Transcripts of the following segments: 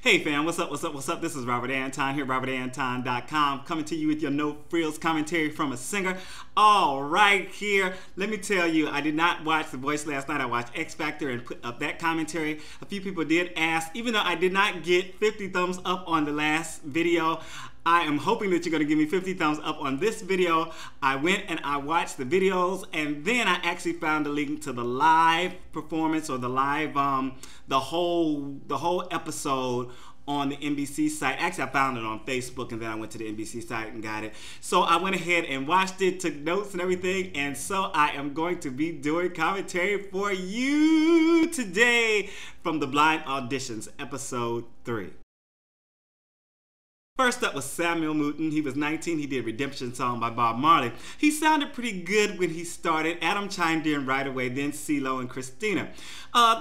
Hey fam, what's up, what's up, what's up? This is Robert Anton here, robertantonnyc.com, coming to you with your no frills commentary from a singer. All right, here, let me tell you, I did not watch The Voice last night. I watched X Factor and put up that commentary. A few people did ask, even though I did not get 50 thumbs up on the last video, I am hoping that you're going to give me 50 thumbs up on this video. I went and I watched the videos, and then I actually found a link to the live performance, or the live, the whole episode on the NBC site. Actually, I found it on Facebook, and then I went to the NBC site and got it. So I went ahead and watched it, took notes and everything, and so I am going to be doing commentary for you today from the Blind Auditions, episode 3. First up was Samuel Mouton. He was 19. He did Redemption Song by Bob Marley. He sounded pretty good when he started. Adam chimed in right away, then CeeLo and Xtina.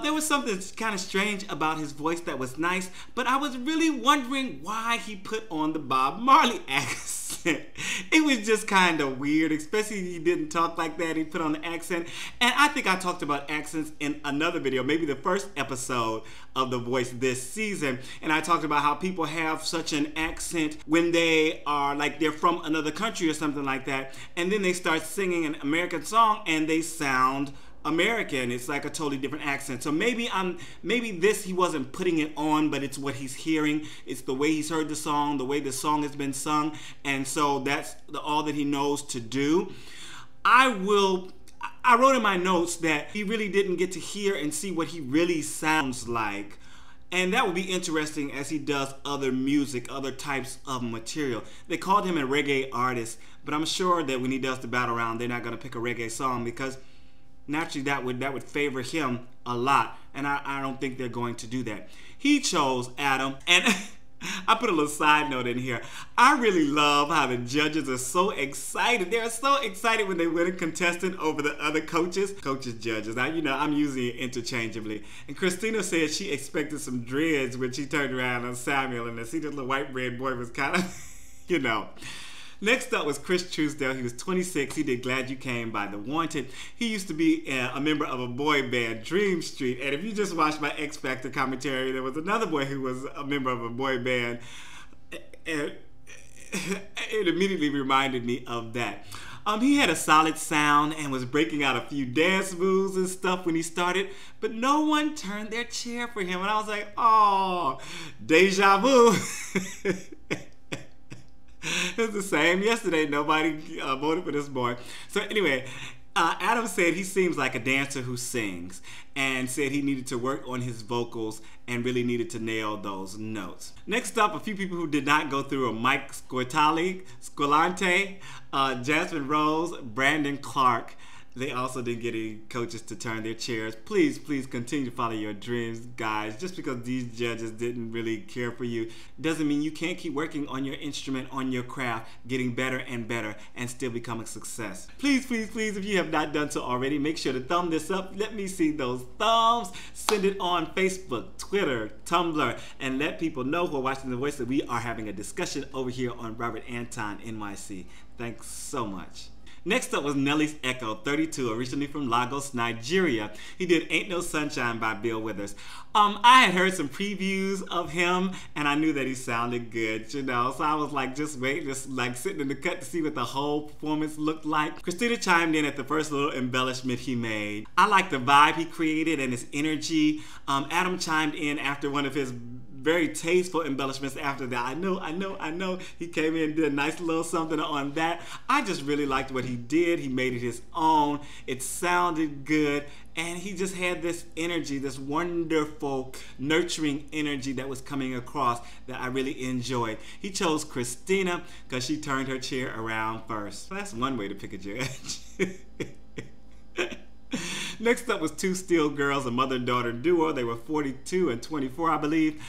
There was something kind of strange about his voice that was nice, but I was really wondering why he put on the Bob Marley accent. It was just kind of weird, especially he didn't talk like that. He put on the accent. And I think I talked about accents in another video, maybe the first episode of The Voice this season. And I talked about how people have such an accent when they are like they're from another country or something like that, and then they start singing an American song and they sound American. It's like a totally different accent. So maybe this he wasn't putting it on, but it's what he's hearing. It's the way he's heard the song, the way the song has been sung, and so that's all that he knows to do. I wrote in my notes that he really didn't get to hear and see what he really sounds like. And that will be interesting as he does other music, other types of material. They called him a reggae artist, but I'm sure that when he does the battle round, they're not going to pick a reggae song, because naturally that would favor him a lot. And I don't think they're going to do that. He chose Adam, and I put a little side note in here. I really love how the judges are so excited. They're so excited when they win a contestant over the other coaches. Judges. Now, you know, I'm using it interchangeably. And Xtina said she expected some dreads when she turned around on Samuel, and to see the little white bread boy was kind of, you know. Next up was Trousdale. He was 26. He did Glad You Came by The Wanted. He used to be a member of a boy band, Dream Street. And if you just watched my X Factor commentary, there was another boy who was a member of a boy band. And it immediately reminded me of that. He had a solid sound and was breaking out a few dance moves and stuff when he started, but no one turned their chair for him. And I was like, oh, deja vu. It's the same yesterday. Nobody voted for this boy. So anyway, Adam said he seems like a dancer who sings, and said he needed to work on his vocals and really needed to nail those notes. Next up, a few people who did not go through are Mike Squillante, Jasmine Rose, Brandon Clark. They also didn't get any coaches to turn their chairs. Please, please continue to follow your dreams, guys. Just because these judges didn't really care for you doesn't mean you can't keep working on your instrument, on your craft, getting better and better, and still become a success. Please, please, please, if you have not done so already, make sure to thumb this up. Let me see those thumbs. Send it on Facebook, Twitter, Tumblr, and let people know who are watching The Voice that we are having a discussion over here on Robert Anton NYC. Thanks so much. Next up was Nellies Echo, 32, originally from Lagos, Nigeria. He did Ain't No Sunshine by Bill Withers. I had heard some previews of him, and I knew that he sounded good, you know, so I was like just waiting, just like sitting in the cut to see what the whole performance looked like. Xtina chimed in at the first little embellishment he made. I like the vibe he created and his energy. Adam chimed in after one of his very tasteful embellishments after that. I know. He came in and did a nice little something on that. I just really liked what he did. He made it his own. It sounded good. And he just had this energy, this wonderful, nurturing energy that was coming across that I really enjoyed. He chose Xtina because she turned her chair around first. That's one way to pick a judge. Next up was Two Steel Girls, a mother-daughter duo. They were 42 and 24, I believe.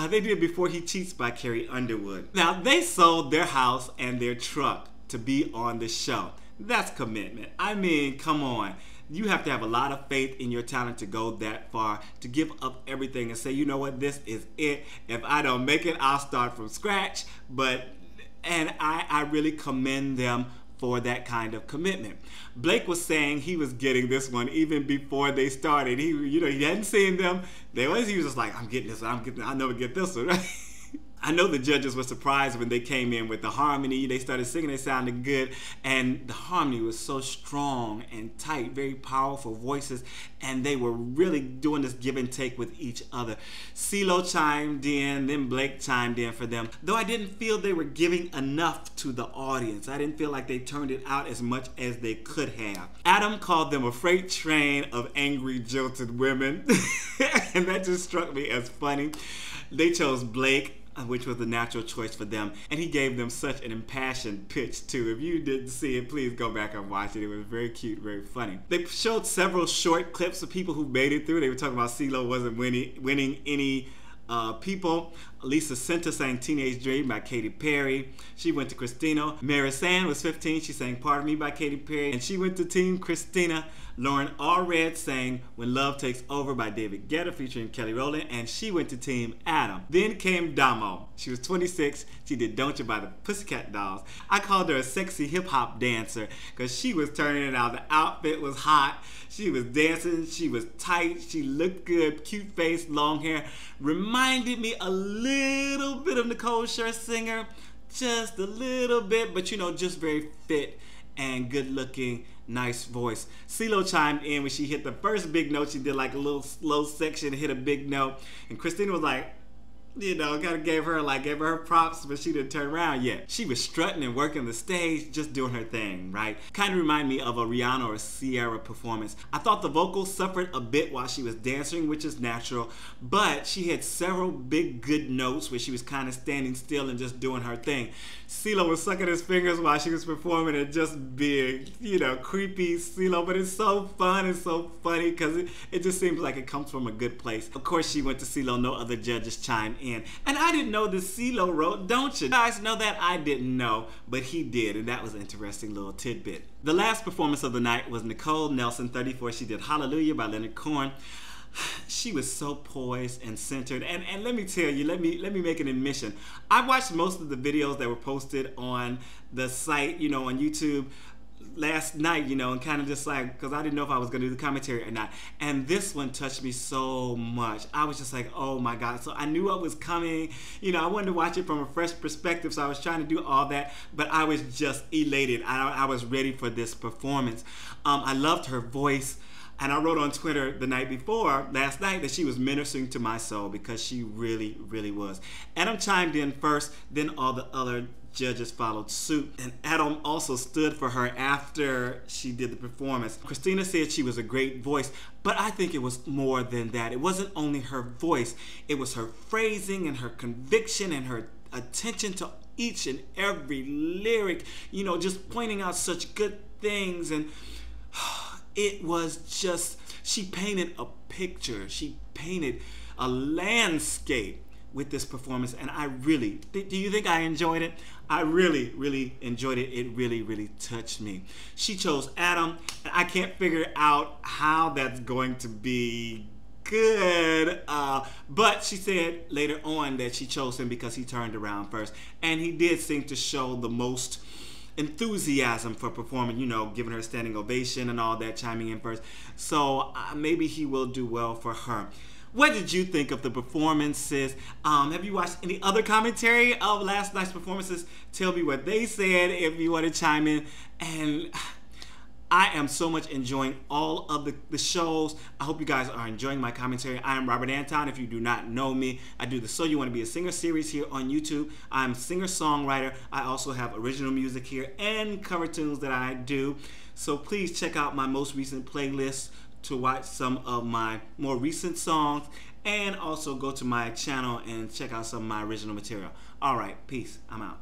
They did Before He Cheats by Carrie Underwood. Now, they sold their house and their truck to be on the show. That's commitment. I mean, come on. You have to have a lot of faith in your talent to go that far, to give up everything and say, you know what, this is it. If I don't make it, I'll start from scratch. And I really commend them for that kind of commitment. Blake was saying he was getting this one even before they started. He, you know, he hadn't seen them. He was just like, I'm getting this one. I'll never get this one. Right? I know the judges were surprised when they came in with the harmony. They started singing, they sounded good, and the harmony was so strong and tight, very powerful voices, and they were really doing this give and take with each other. CeeLo chimed in, then Blake chimed in for them, though I didn't feel they were giving enough to the audience. I didn't feel like they turned it out as much as they could have. Adam called them a freight train of angry, jilted women, and that just struck me as funny. They chose Blake, which was the natural choice for them, and he gave them such an impassioned pitch too. If you didn't see it, please go back and watch it. It was very cute, very funny. They showed several short clips of people who made it through. They were talking about CeeLo wasn't winning any people. Lisa Scinta sang Teenage Dream by Katy Perry. She went to Xtina. Marissaann was 15. She sang Part of Me by Katy Perry, and she went to Team Xtina. Loren Allred sang When Love Takes Over by David Guetta featuring Rowland, and she went to Team Adam. Then came Domo. She was 26. She did Don't You by the Pussycat Dolls. I called her a sexy hip-hop dancer because she was turning it out. The outfit was hot. She was dancing. She was tight. She looked good. Cute face, long hair. Reminded me a little bit of Nicole Scherzinger. Just a little bit, but you know, just very fit and good looking, nice voice. CeeLo chimed in when she hit the first big note. She did like a little slow section, hit a big note, and Xtina was like, you know, kind of gave her props, but she didn't turn around yet. She was strutting and working the stage, just doing her thing, right? Kind of remind me of a Rihanna or a Ciara performance. I thought the vocals suffered a bit while she was dancing, which is natural, but she had several big good notes where she was kind of standing still and just doing her thing. CeeLo was sucking his fingers while she was performing and just being, you know, creepy CeeLo, but it's so fun and so funny because it just seems like it comes from a good place. Of course, she went to CeeLo. No other judges chimed in. And I didn't know that CeeLo wrote Don't You. You guys know that? I didn't know, but he did, and that was an interesting little tidbit. The last performance of the night was Nicole Nelson, 34. She did Hallelujah by Leonard Cohen. She was so poised and centered, and let me tell you, let me make an admission. I watched most of the videos that were posted on the site, you know, on YouTube last night, you know, and kind of just like, because I didn't know if I was going to do the commentary or not, and this one touched me so much. I was just like, oh my God. So I knew what was coming, you know. I wanted to watch it from a fresh perspective, so I was trying to do all that, but I was just elated. I was ready for this performance. I loved her voice. And I wrote on Twitter the night before, last night, that she was ministering to my soul because she really, really was. Adam chimed in first, then all the other judges followed suit. And Adam also stood for her after she did the performance. Xtina said she was a great voice, but I think it was more than that. It wasn't only her voice, it was her phrasing and her conviction and her attention to each and every lyric, you know, just pointing out such good things. And it was just, she painted a picture. She painted a landscape with this performance, and I really, do you think I enjoyed it? I really, really enjoyed it. It really, really touched me. She chose Adam, and I can't figure out how that's going to be good, but she said later on that she chose him because he turned around first, and he did seem to show the most enthusiasm for performing, you know, giving her a standing ovation and all that, chiming in first. So maybe he will do well for her. What did you think of the performances? Have you watched any other commentary of last night's performances? Tell me what they said if you want to chime in. And I am so much enjoying all of the shows. I hope you guys are enjoying my commentary. I am Robert Anton. If you do not know me, I do the So You Want to Be a Singer series here on YouTube. I'm a singer-songwriter. I also have original music here and cover tunes that I do. So please check out my most recent playlist to watch some of my more recent songs, and also go to my channel and check out some of my original material. All right, peace. I'm out.